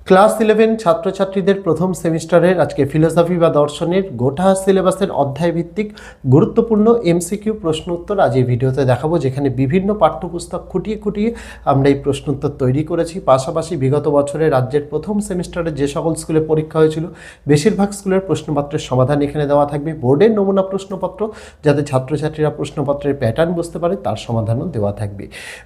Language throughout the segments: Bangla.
ক্লাস 11 ছাত্রছাত্রীদের প্রথম সেমিস্টারের আজকে ফিলোসফি বা দর্শনের গোটা সিলেবাসের অধ্যায় ভিত্তিক গুরুত্বপূর্ণ এমসিকিউ প্রশ্ন উত্তর আজ এই ভিডিওতে দেখাবো, যেখানে বিভিন্ন পাঠ্যপুস্তক খুঁটিয়ে খুঁটিয়ে আমরা এই প্রশ্ন উত্তর তৈরি করেছি। পাশাপাশি বিগত বছরে রাজ্যের প্রথম সেমিস্টারে যে সকল স্কুলে পরীক্ষা হয়েছিল বেশিরভাগ স্কুলের প্রশ্নপত্রের সমাধান এখানে দেওয়া থাকবে। বোর্ডের নমুনা প্রশ্নপত্র, যাতে ছাত্রছাত্রীরা প্রশ্নপত্রের প্যাটার্ন বুঝতে পারে, তার সমাধানও দেওয়া থাকবে।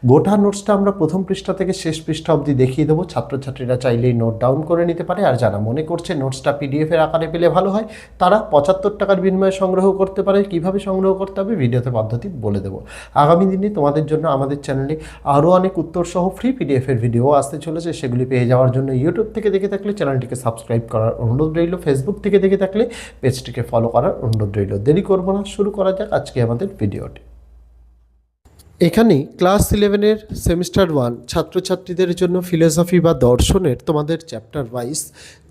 গোটা নোটসটা আমরা প্রথম পৃষ্ঠা থেকে শেষ পৃষ্ঠা অবধি দেখিয়ে দেবো। ছাত্রছাত্রীরা চাইলেই নোট ডাউন করে নিতে পারে। আর যারা মনে করছে নোটসটা পিডিএফের আকারে পেলে ভালো হয়, তারা 75 টাকার বিনিময়ে সংগ্রহ করতে পারে। কিভাবে সংগ্রহ করতে হবে ভিডিওতে পদ্ধতি বলে দেবো। আগামী দিনে তোমাদের জন্য আমাদের চ্যানেলে আরও অনেক উত্তর সহ ফ্রি পিডিএফের ভিডিও আসতে চলেছে। সেগুলি পেয়ে যাওয়ার জন্য ইউটিউব থেকে দেখে থাকলে চ্যানেলটিকে সাবস্ক্রাইব করার অনুরোধ রইল, ফেসবুক থেকে দেখে থাকলে পেজটিকে ফলো করার অনুরোধ রইল। দেরি করবো না, শুরু করা যাক আজকে আমাদের ভিডিওটি। এখানে ক্লাস 11-এর সেমিস্টার 1 ছাত্রছাত্রীদের জন্য ফিলোসফি বা দর্শনের তোমাদের চ্যাপ্টার ওয়াইজ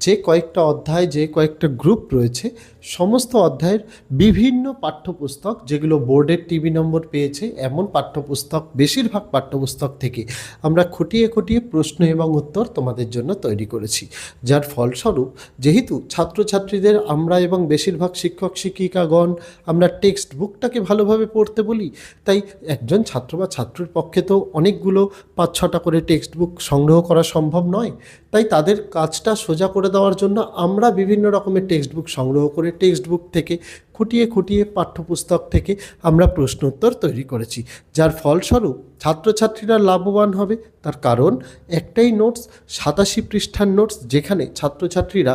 যে কয়েকটা অধ্যায়, যে কয়েকটা গ্রুপ রয়েছে, সমস্ত অধ্যায়ের বিভিন্ন পাঠ্যপুস্তক, যেগুলো বোর্ডের টিভি নম্বর পেয়েছে এমন পাঠ্যপুস্তক, বেশিরভাগ পাঠ্যপুস্তক থেকে আমরা খুঁটিয়ে খুঁটিয়ে প্রশ্ন এবং উত্তর তোমাদের জন্য তৈরি করেছি। যার ফলস্বরূপ যেহেতু ছাত্রছাত্রীদের আমরা এবং বেশিরভাগ শিক্ষক শিক্ষিকাগণ আমরা টেক্সট বুকটাকে ভালোভাবে পড়তে বলি, তাই একজন ছাত্র বা ছাত্রীর পক্ষে তো অনেকগুলো 5-6টা করে টেক্সট বুক সংগ্রহ করা সম্ভব নয়। তাই তাদের কাজটা সোজা করে দেওয়ার জন্য আমরা বিভিন্ন রকমের টেক্সট বুক সংগ্রহ করে টেক্সট বুক থেকে খুঁটিয়ে খুঁটিয়ে পাঠ্যপুস্তক থেকে আমরা প্রশ্ন উত্তর তৈরি করেছি। যার ফলস্বরূপ ছাত্রছাত্রীরা লাভবান হবে। তার কারণ একটাই নোটস, 87 পৃষ্ঠার নোটস, যেখানে ছাত্রছাত্রীরা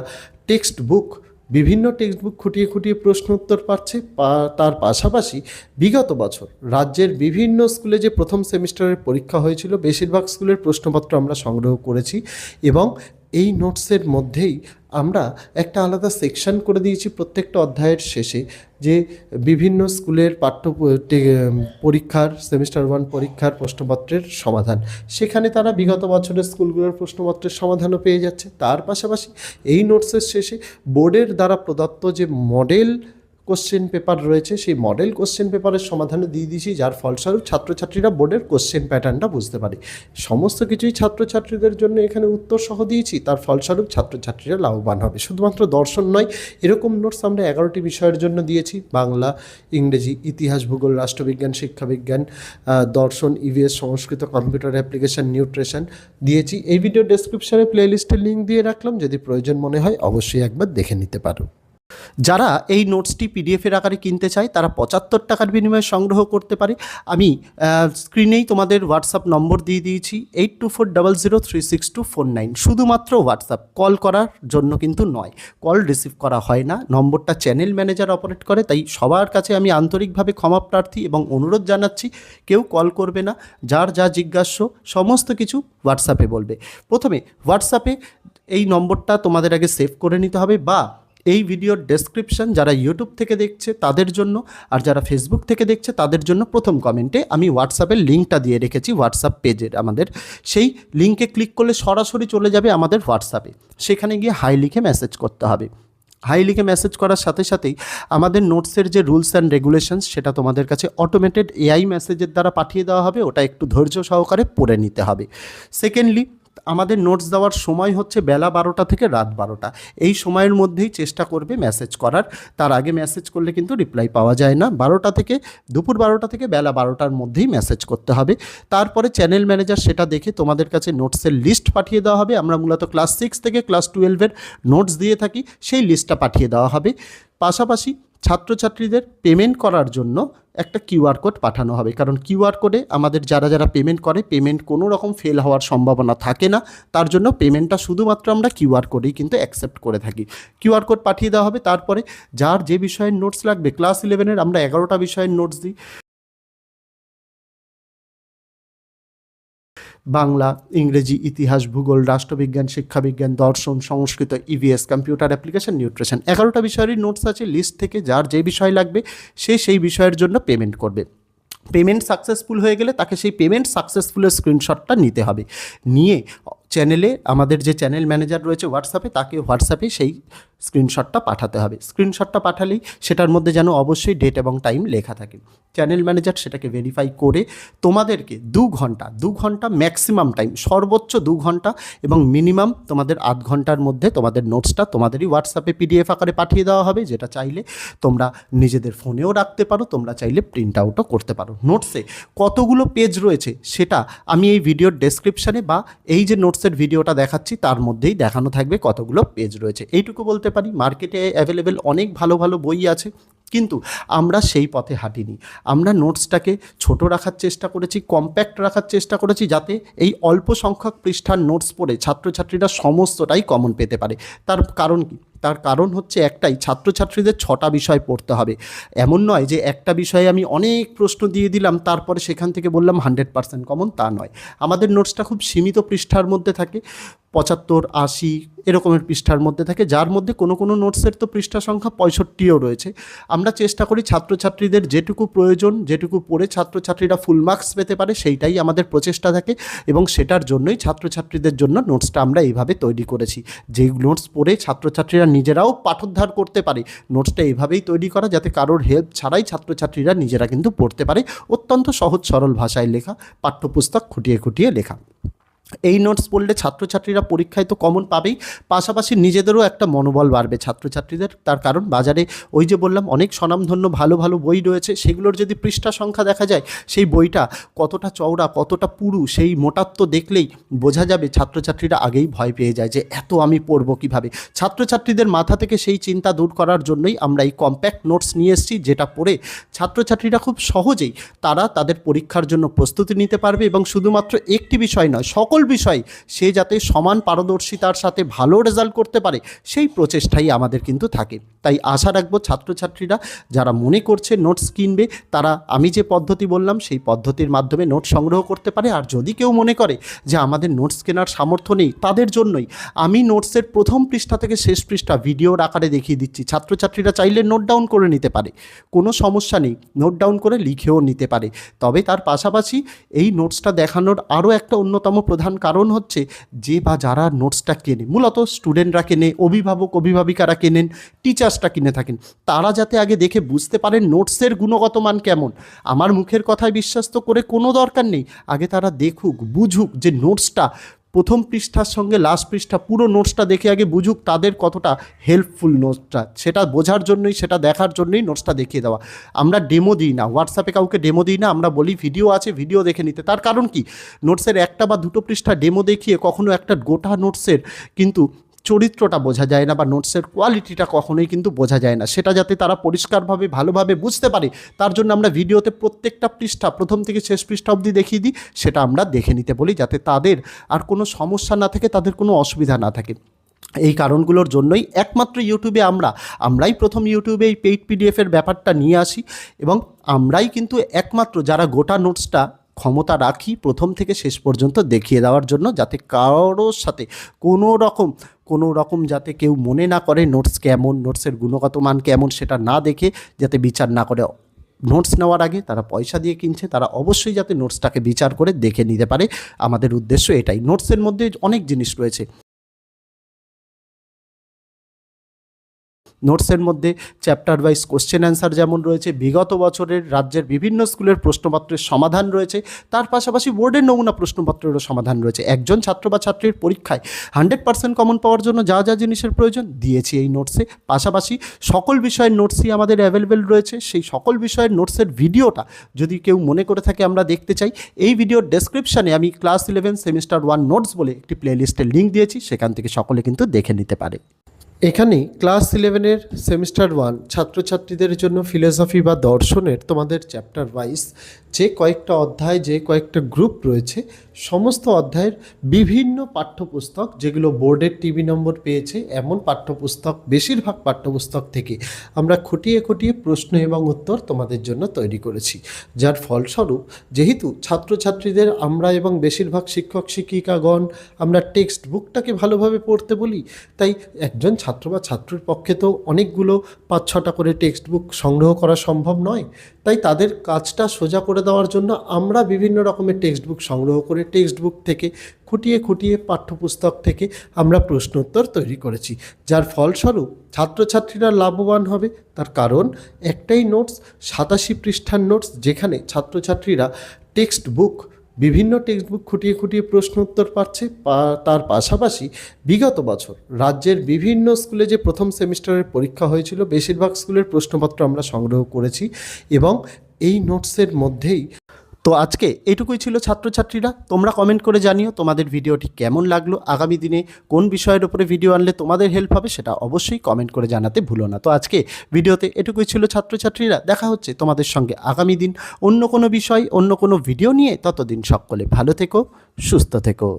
টেক্সট বুক, বিভিন্ন টেক্সট বুক খুঁটিয়ে খুঁটিয়ে প্রশ্ন উত্তর পাচ্ছে। তার পাশাপাশি বিগত বছর রাজ্যের বিভিন্ন স্কুলে যে প্রথম সেমিস্টারের পরীক্ষা হয়েছিল বেশিরভাগ স্কুলের প্রশ্নপত্র আমরা সংগ্রহ করেছি এবং এই নোটসের মধ্যেই আমরা একটা আলাদা সেকশন করে দিয়েছি প্রত্যেকটা অধ্যায়ের শেষে, যে বিভিন্ন স্কুলের পরীক্ষার সেমিস্টার 1 পরীক্ষার প্রশ্নপত্রের সমাধান। সেখানে তারা বিগত বছরের স্কুলগুলোর প্রশ্নপত্রের সমাধানও পেয়ে যাচ্ছে। তার পাশাপাশি এই নোটসের শেষে বোর্ডের দ্বারা প্রদত্ত যে মডেল কোশ্চেন পেপার রয়েছে, সেই মডেল কোশ্চেন পেপারের সমাধানও দিয়ে দিয়েছি, যার ফলস্বরূপ ছাত্রছাত্রীরা বোর্ডের কোশ্চেন প্যাটার্নটা বুঝতে পারে। সমস্ত কিছুই ছাত্রছাত্রীদের জন্য এখানে উত্তর সহ দিয়েছি। তার ফলস্বরূপ ছাত্রছাত্রীরা লাভবান হবে। শুধুমাত্র দর্শন নয়, এরকম নোটস আমরা 11টি বিষয়ের জন্য দিয়েছি: বাংলা, ইংরেজি, ইতিহাস, ভূগোল, রাষ্ট্রবিজ্ঞান, শিক্ষাবিজ্ঞান, দর্শন, ইভিএস, সংস্কৃত, কম্পিউটার অ্যাপ্লিকেশন, নিউট্রিশন দিয়েছি। এই ভিডিও ডেসক্রিপশনে প্লেলিস্টের লিঙ্ক দিয়ে রাখলাম, যদি প্রয়োজন মনে হয় অবশ্যই একবার দেখে নিতে পারো। যারা এই নোটসটি পিডিএফের আকারে কিনতে চায় তারা 75 টাকার বিনিময়ে সংগ্রহ করতে পারে। আমি স্ক্রিনেই তোমাদের হোয়াটসঅ্যাপ নম্বর দিয়ে দিয়েছি, 8240036249। শুধুমাত্র হোয়াটসঅ্যাপ, কল করার জন্য কিন্তু নয়। কল রিসিভ করা হয় না, নম্বরটা চ্যানেল ম্যানেজার অপারেট করে। তাই সবার কাছে আমি আন্তরিকভাবে ক্ষমা প্রার্থী এবং অনুরোধ জানাচ্ছি, কেউ কল করবে না। যার যা জিজ্ঞাস্য সমস্ত কিছু হোয়াটসঅ্যাপে বলবে। প্রথমে হোয়াটসঅ্যাপে এই নম্বরটা তোমাদের আগে সেভ করে নিতে হবে, বা এই ভিডিওর ডেসক্রিপশন যারা ইউটিউব থেকে দেখছে তাদের জন্য, আর যারা ফেসবুক থেকে দেখছে তাদের জন্য প্রথম কমেন্টে আমি হোয়াটসঅ্যাপের লিঙ্কটা দিয়ে রেখেছি, হোয়াটসঅ্যাপ পেজের আমাদের। সেই লিঙ্কে ক্লিক করলে সরাসরি চলে যাবে আমাদের হোয়াটসঅ্যাপে। সেখানে গিয়ে হাই লিখে মেসেজ করতে হবে। হাই লিখে মেসেজ করার সাথে সাথেই আমাদের নোটসের যে রুলস অ্যান্ড রেগুলেশনস সেটা তোমাদের কাছে অটোমেটেড এআই মেসেজের দ্বারা পাঠিয়ে দেওয়া হবে। ওটা একটু ধৈর্য সহকারে পড়ে নিতে হবে। সেকেন্ডলি, আমাদের নোটস দেওয়ার সময় হচ্ছে বেলা 12টা থেকে রাত 12টা। এই সময়ের মধ্যেই চেষ্টা করবে মেসেজ করার। তার আগে মেসেজ করলে কিন্তু রিপ্লাই পাওয়া যায় না। দুপুর 12টা থেকে বেলা 12টার মধ্যেই মেসেজ করতে হবে। তারপরে চ্যানেল ম্যানেজার সেটা দেখে তোমাদের কাছে নোটসের লিস্ট পাঠিয়ে দেওয়া হবে। আমরা মূলত ক্লাস 6 থেকে ক্লাস 12-এর নোটস দিয়ে থাকি, সেই লিস্টটা পাঠিয়ে দেওয়া হবে। পাশাপাশি ছাত্রছাত্রীদের পেমেন্ট করার জন্য একটা কিউআর কোড পাঠানো হবে, কারণ কিউআর কোডে আমাদের যারা পেমেন্ট করে, পেমেন্ট কোনো রকম ফেল হওয়ার সম্ভাবনা থাকে না। তার জন্য পেমেন্টটা শুধুমাত্র আমরা কিউআর কোডেই কিন্তু অ্যাকসেপ্ট করে থাকি। কিউআর কোড পাঠিয়ে দেওয়া হবে। তারপরে যার যে বিষয়ের নোটস লাগবে, ক্লাস 11-এর আমরা 11টা বিষয়ের নোটস দিই: বাংলা, ইংরেজি, ইতিহাস, ভূগোল, রাষ্ট্রবিজ্ঞান, শিক্ষাবিজ্ঞান, দর্শন, Sanskrit, EVS, computer application, nutrition. 11টা বিষয়েরই নোটস আছে। লিস্ট থেকে যার যে বিষয় লাগবে সেই বিষয়ের জন্য পেমেন্ট করবে। পেমেন্ট সাকসেসফুল হয়ে গেলে তাকে সেই পেমেন্ট সাকসেসফুলের স্ক্রিনশটটা নিতে হবে। নিয়ে চ্যানেলে আমাদের যে চ্যানেল ম্যানেজার রয়েছে হোয়াটসঅ্যাপে, তাকে হোয়াটসঅ্যাপে সেই স্ক্রিনশটটা পাঠাতে হবে। স্ক্রিনশটটা পাঠালেই সেটার মধ্যে যেন অবশ্যই ডেট এবং টাইম লেখা থাকে। চ্যানেল ম্যানেজার সেটাকে ভেরিফাই করে তোমাদেরকে 2 ঘন্টা ম্যাক্সিমাম টাইম, সর্বোচ্চ 2 ঘন্টা এবং মিনিমাম তোমাদের আধ ঘন্টার মধ্যে তোমাদের নোটসটা তোমাদেরই হোয়াটসঅ্যাপে পিডিএফ আকারে পাঠিয়ে দেওয়া হবে, যেটা চাইলে তোমরা নিজেদের ফোনেও রাখতে পারো, তোমরা চাইলে প্রিন্ট আউটও করতে পারো। নোটসে কতগুলো পেজ রয়েছে সেটা আমি এই ভিডিওর ডেসক্রিপশানে বা এই যে নোটসের ভিডিওটা দেখাচ্ছি তার মধ্যেই দেখানো থাকবে কতগুলো পেজ রয়েছে। এইটুকু বলতে পারি, মার্কেটে অ্যাভেলেবেল অনেক ভালো ভালো বই আছে, কিন্তু আমরা সেই পথে হাঁটিনি। আমরা নোটসটাকে ছোট রাখার চেষ্টা করেছি, কম্প্যাক্ট রাখার চেষ্টা করেছি, যাতে এই অল্প সংখ্যক পৃষ্ঠার নোটস পড়ে ছাত্রছাত্রীরা সমস্তটাই কমন পেতে পারে। তার কারণ কি? তার কারণ হচ্ছে একটাই, ছাত্রছাত্রীদের 6টা বিষয় পড়তে হবে। এমন নয় যে একটা বিষয়ে আমি অনেক প্রশ্ন দিয়ে দিলাম তারপরে সেখান থেকে বললাম 100% কমন, তা নয়। আমাদের নোটসটা খুব সীমিত পৃষ্ঠার মধ্যে থাকে, 75-80 এরকমের পৃষ্ঠার মধ্যে থাকে, যার মধ্যে কোনো নোটসের তো পৃষ্ঠা সংখ্যা 65ও রয়েছে। আমরা চেষ্টা করি ছাত্রছাত্রীদের যেটুকু প্রয়োজন, যেটুকু পড়ে ছাত্রছাত্রীরা ফুল মার্কস পেতে পারে, সেইটাই আমাদের প্রচেষ্টা থাকে এবং সেটার জন্যই ছাত্রছাত্রীদের জন্য নোটসটা আমরা এইভাবে তৈরি করেছি। যেই নোটস পড়ে ছাত্রছাত্রীরা নিজেরাও পাঠোদ্ধার করতে পারে, নোটসটা এইভাবেই তৈরি করা যাতে কারোর হেল্প ছাড়াই ছাত্রছাত্রীরা নিজেরা কিন্তু পড়তে পারে। অত্যন্ত সহজ সরল ভাষায় লেখা, পাঠ্যপুস্তক খুঁটিয়ে খুঁটিয়ে লেখা। এই নোটস পড়লে ছাত্রছাত্রীরা পরীক্ষায় তো কমন পাবেই, পাশাপাশি নিজেদেরও একটা মনোবল বাড়বে ছাত্রছাত্রীদের। তার কারণ বাজারে ওই যে বললাম অনেক স্বনামধন্য ভালো ভালো বই রয়েছে, সেগুলোর যদি পৃষ্ঠা সংখ্যা দেখা যায়, সেই বইটা কতটা চওড়া কতটা পুরু সেই মোটাত্ব দেখলেই বোঝা যাবে ছাত্রছাত্রীরা আগেই ভয় পেয়ে যায় যে এত আমি পড়বো কীভাবে। ছাত্রছাত্রীদের মাথা থেকে সেই চিন্তা দূর করার জন্যই আমরা এই কম্প্যাক্ট নোটস নিয়ে এসেছি, যেটা পড়ে ছাত্রছাত্রীরা খুব সহজেই তারা তাদের পরীক্ষার জন্য প্রস্তুতি নিতে পারবে এবং শুধুমাত্র একটি বিষয় নয়, সকল বিষয় সে যাতে সমান পারদর্শিতার সাথে ভালো রেজাল্ট করতে পারে, সেই প্রচেষ্টাই আমাদের কিন্তু থাকে। তাই আশা রাখবো ছাত্রছাত্রীরা যারা মনে করছে নোটস কিনবে, তারা আমি যে পদ্ধতি বললাম সেই পদ্ধতির মাধ্যমে নোটস সংগ্রহ করতে পারে। আর যদি কেউ মনে করে যে আমাদের নোটস কেনার সামর্থ্য নেই, তাদের জন্যই আমি নোটসের প্রথম পৃষ্ঠা থেকে শেষ পৃষ্ঠা ভিডিওর আকারে দেখিয়ে দিচ্ছি। ছাত্রছাত্রীরা চাইলে নোট ডাউন করে নিতে পারে, কোনো সমস্যা নেই, নোট ডাউন করে লিখেও নিতে পারে। তবে তার পাশাপাশি এই নোটসটা দেখানোর আরও একটা অন্যতম প্রধান কারণ হচ্ছে, যে বা যারা নোটসটা কেনে, মূলত স্টুডেন্টরা কেনে, অভিভাবক অভিভাবিকারা কেনেন, টিচার্সরা কিনে থাকেন, তারা যাতে আগে দেখে বুঝতে পারেন নোটসের গুণগত মান কেমন। আমার মুখের কথায় বিশ্বাস তো করে কোনো দরকার নেই, আগে তারা দেখুক বুঝুক যে নোটসটা প্রথম পৃষ্ঠার সঙ্গে লাস্ট পৃষ্ঠা পুরো নোটসটা দেখে আগে বুঝুক তাদের কতটা হেল্পফুল নোটসটা, সেটা বোঝার জন্যই, সেটা দেখার জন্যই নোটসটা দেখিয়ে দেওয়া। আমরা ডেমো দিই না, হোয়াটসঅ্যাপে কাউকে ডেমো দিই না, আমরা বলি ভিডিও আছে ভিডিও দেখে নিতে। তার কারণ কি, নোটসের একটা বা দুটো পৃষ্ঠা ডেমো দেখিয়ে কখনো একটা গোটা নোটসের কিন্তু চরিত্রটা বোঝা যায় না বা নোটসের কোয়ালিটিটা কখনোই কিন্তু বোঝা যায় না। সেটা যাতে তারা পরিষ্কারভাবে ভালোভাবে বুঝতে পারে, তার জন্য আমরা ভিডিওতে প্রত্যেকটা পৃষ্ঠা প্রথম থেকে শেষ পৃষ্ঠা অবধি দেখিয়ে দিই, সেটা আমরা দেখে নিতে বলি, যাতে তাদের আর কোনো সমস্যা না থাকে, তাদের কোনো অসুবিধা না থাকে। এই কারণগুলোর জন্যই একমাত্র ইউটিউবে আমরাই প্রথম ইউটিউবে এই পেইড পিডিএফের ব্যাপারটা নিয়ে আসি এবং আমরাই কিন্তু একমাত্র যারা গোটা নোটসটা ক্ষমতা রাখি প্রথম থেকে শেষ পর্যন্ত দেখিয়ে দেওয়ার জন্য, যাতে কারোর সাথে কোনো রকম যাতে কেউ মনে না করে নোটস কেমন, নোটসের গুণগত মান কেমন সেটা না দেখে যাতে বিচার না করে। নোটস নেওয়ার আগে তারা পয়সা দিয়ে কিনছে, তারা অবশ্যই যাতে নোটসটাকে বিচার করে দেখে নিতে পারে। আমাদের উদ্দেশ্য এটাই। নোটসের মধ্যে অনেক জিনিস রয়েছে, নোটসের মধ্যে চ্যাপ্টার ওয়াইজ কোশ্চেন অ্যান্সার যেমন রয়েছে, বিগত বছরের রাজ্যের বিভিন্ন স্কুলের প্রশ্নপত্রের সমাধান রয়েছে, তার পাশাপাশি বোর্ডের নমুনা প্রশ্নপত্রেরও সমাধান রয়েছে। একজন ছাত্র বা ছাত্রীর পরীক্ষায় 100% কমন পাওয়ার জন্য যা যা জিনিসের প্রয়োজন দিয়েছি এই নোটসে। পাশাপাশি সকল বিষয়ের নোটসই আমাদের অ্যাভেলেবেল রয়েছে। সেই সকল বিষয়ের নোটসের ভিডিওটা যদি কেউ মনে করে থাকে আমরা দেখতে চাই, এই ভিডিওর ডেসক্রিপশানে আমি ক্লাস 11 সেমিস্টার 1 নোটস বলে একটি প্লেলিস্টের লিঙ্ক দিয়েছি, সেখান থেকে সকলে কিন্তু দেখে নিতে পারে। এখানে ক্লাস 11-এর সেমিস্টার 1 ছাত্রছাত্রীদের জন্য ফিলোসফি বা দর্শনের তোমাদের চ্যাপ্টার ওয়াইজ যে কয়েকটা অধ্যায়, যে কয়েকটা গ্রুপ রয়েছে, সমস্ত অধ্যায়ের বিভিন্ন পাঠ্যপুস্তক যেগুলো বোর্ডের টিভি নম্বর পেয়েছে এমন পাঠ্যপুস্তক, বেশিরভাগ পাঠ্যপুস্তক থেকে আমরা খুঁটিয়ে খুঁটিয়ে প্রশ্ন এবং উত্তর তোমাদের জন্য তৈরি করেছি। যার ফলস্বরূপ যেহেতু ছাত্রছাত্রীদের আমরা এবং বেশিরভাগ শিক্ষক শিক্ষিকাগণ আমরা টেক্সট বুকটাকে ভালোভাবে পড়তে বলি, তাই একজন ছাত্র বা ছাত্রীর পক্ষে তো অনেকগুলো 5-6টা করে টেক্সট বুক সংগ্রহ করা সম্ভব নয়, তাই তাদের কাজটা সোজা করে দেওয়ার জন্য আমরা বিভিন্ন রকমের টেক্সট বুক সংগ্রহ করে টেক্সট বুক থেকে খুঁটিয়ে খুঁটিয়ে পাঠ্যপুস্তক থেকে আমরা প্রশ্নোত্তর তৈরি করেছি, যার ফলস্বরূপ ছাত্রছাত্রীরা লাভবান হবে। তার কারণ একটাই নোটস, 87 পৃষ্ঠার নোটস, যেখানে ছাত্রছাত্রীরা টেক্সট বুক বিভিন্ন টেক্সট বুক খুঁটিয়ে খুঁটিয়ে প্রশ্ন উত্তর পাচ্ছে। তার পাশাপাশি বিগত বছর রাজ্যের বিভিন্ন স্কুলে যে প্রথম সেমিস্টারের পরীক্ষা হয়েছিল, বেশিরভাগ স্কুলের প্রশ্নপত্র আমরা সংগ্রহ করেছি এবং এই নোটসের মধ্যেই। তো আজকে এটুকুই ছিল ছাত্রছাত্রীরা। তোমরা কমেন্ট করে জানিও তোমাদের ভিডিওটি কেমন লাগলো, আগামী দিনে কোন বিষয়ের উপরে ভিডিও আনলে তোমাদের হেল্প হবে সেটা অবশ্যই কমেন্ট করে জানাতে ভুলো না। তো আজকে ভিডিওতে এটুকুই ছিল ছাত্রছাত্রীরা। দেখা হচ্ছে তোমাদের সঙ্গে আগামী দিন অন্য কোনো বিষয়, অন্য কোনো ভিডিও নিয়ে। ততদিন সকলে ভালো থেকো, সুস্থ থেকো।